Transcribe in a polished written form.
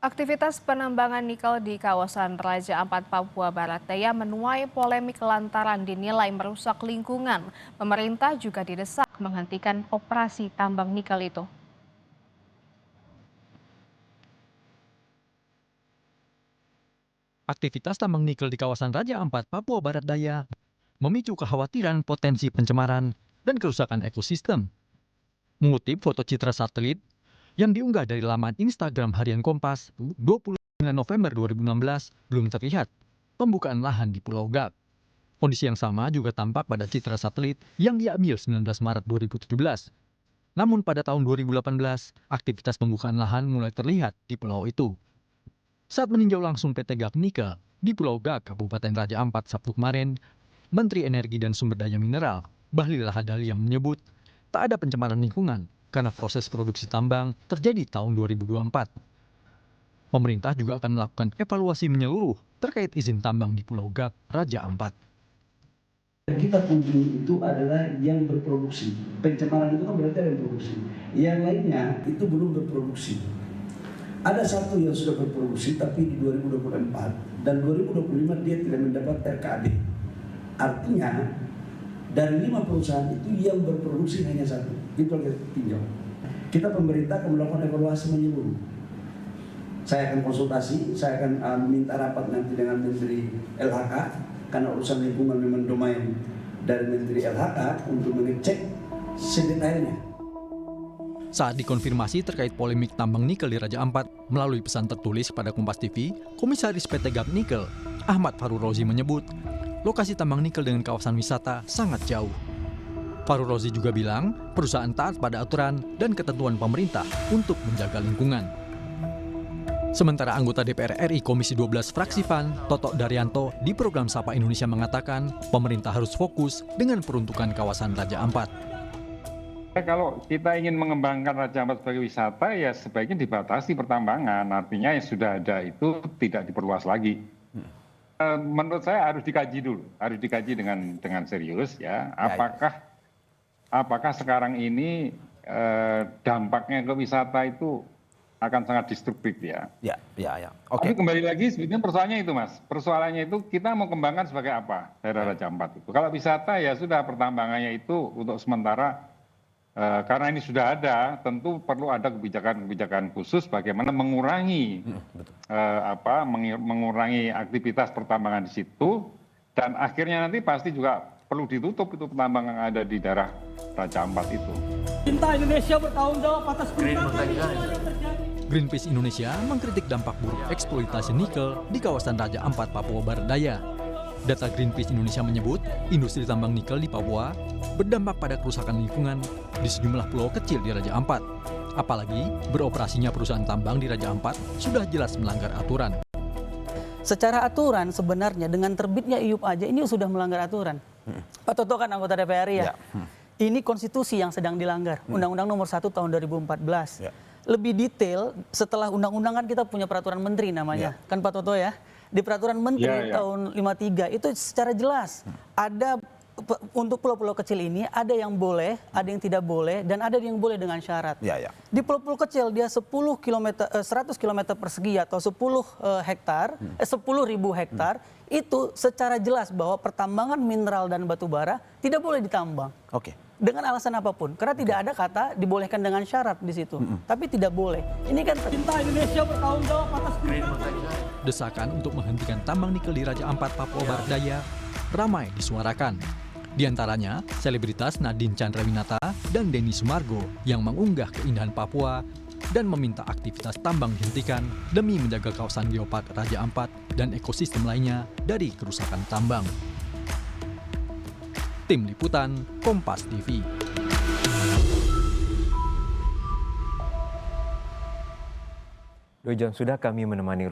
Aktivitas penambangan nikel di kawasan Raja Ampat, Papua Barat Daya menuai polemik lantaran dinilai merusak lingkungan. Pemerintah juga didesak menghentikan operasi tambang nikel itu. Aktivitas tambang nikel di kawasan Raja Ampat, Papua Barat Daya memicu kekhawatiran potensi pencemaran dan kerusakan ekosistem. Mengutip foto citra satelit yang diunggah dari laman Instagram Harian Kompas 29 November 2016, belum terlihat pembukaan lahan di Pulau Gap. Kondisi yang sama juga tampak pada citra satelit yang diambil 19 Maret 2017. Namun pada tahun 2018, aktivitas pembukaan lahan mulai terlihat di pulau itu. Saat meninjau langsung PT Gap Nikel di Pulau Gak, Kabupaten Raja Ampat Sabtu kemarin, Menteri Energi dan Sumber Daya Mineral, Bahlil Lahadalia menyebut tak ada pencemaran lingkungan karena proses produksi tambang terjadi tahun 2024. Pemerintah juga akan melakukan evaluasi menyeluruh terkait izin tambang di Pulau Gak, Raja Ampat. Yang kita kunjungi itu adalah yang berproduksi. Pencemaran itu kan berarti ada yang berproduksi. Yang lainnya itu belum berproduksi. Ada satu yang sudah berproduksi tapi di 2024 dan 2025 dia tidak mendapat RKAD. Artinya dari 5 perusahaan itu yang berproduksi hanya satu. Itu yang kita tinjau. Kita pemerintah akan melakukan evaluasi menyeluruh. Saya akan konsultasi, saya akan minta rapat nanti dengan Menteri LHK karena urusan lingkungan memang domain dari Menteri LHK untuk mengecek sedetailnya. Saat dikonfirmasi terkait polemik tambang nikel di Raja Ampat melalui pesan tertulis kepada Kompas TV, Komisaris PT Gap Nikel, Ahmad Farul Rozi menyebut, lokasi tambang nikel dengan kawasan wisata sangat jauh. Farul Rozi juga bilang, perusahaan taat pada aturan dan ketentuan pemerintah untuk menjaga lingkungan. Sementara anggota DPR RI Komisi 12 Fraksi PAN, Toto Daryanto, di program Sapa Indonesia mengatakan, pemerintah harus fokus dengan peruntukan kawasan Raja Ampat. Kalau kita ingin mengembangkan Raja Ampat sebagai wisata, ya sebaiknya dibatasi pertambangan. Artinya yang sudah ada itu tidak diperluas lagi. Menurut saya harus dikaji dulu, harus dikaji dengan serius ya. Apakah sekarang ini dampaknya ke wisata itu akan sangat destruktif ya? Ya. Tapi kembali lagi sebetulnya persoalannya itu mas. Persoalannya itu kita mau kembangkan sebagai apa daerah Raja Ampat itu. Kalau wisata ya sudah pertambangannya itu untuk sementara. Karena ini sudah ada, tentu perlu ada kebijakan-kebijakan khusus bagaimana mengurangi mengurangi aktivitas pertambangan di situ, dan akhirnya nanti pasti juga perlu ditutup itu pertambangan yang ada di daerah Raja Ampat itu. Cinta Indonesia bertanggung jawab atas kerusakan yang terjadi. Greenpeace Indonesia mengkritik dampak buruk eksploitasi nikel di kawasan Raja Ampat, Papua Barat Daya. Data Greenpeace Indonesia menyebut, industri tambang nikel di Papua berdampak pada kerusakan lingkungan di sejumlah pulau kecil di Raja Ampat. Apalagi beroperasinya perusahaan tambang di Raja Ampat sudah jelas melanggar aturan. Secara aturan sebenarnya dengan terbitnya IUP aja ini sudah melanggar aturan. Pak Toto kan anggota DPR ya. Ini konstitusi yang sedang dilanggar. Undang-Undang nomor 1 tahun 2014. Lebih detail setelah undang-undang kan kita punya peraturan menteri namanya. Kan Pak Toto ya. Di peraturan menteri tahun 53 itu secara jelas ada untuk pulau-pulau kecil ini ada yang boleh, ada yang tidak boleh, dan ada yang boleh dengan syarat. Di pulau-pulau kecil dia 100 km persegi atau 10 hektar, 10.000 hektar itu secara jelas bahwa pertambangan mineral dan batu bara tidak boleh ditambang. Dengan alasan apapun, karena tidak ada kata dibolehkan dengan syarat di situ, tapi tidak boleh. Ini kan cinta Indonesia bertanggung jawab atas kerusakan. Desakan untuk menghentikan tambang nikel di Raja Ampat, Papua Barat Daya ramai disuarakan. Di antaranya, selebritas Nadine Chandrawinata dan Denny Sumargo yang mengunggah keindahan Papua dan meminta aktivitas tambang dihentikan demi menjaga kawasan geopark Raja Ampat dan ekosistem lainnya dari kerusakan tambang. Tim Liputan, Kompas TV. Dua jam sudah kami menemani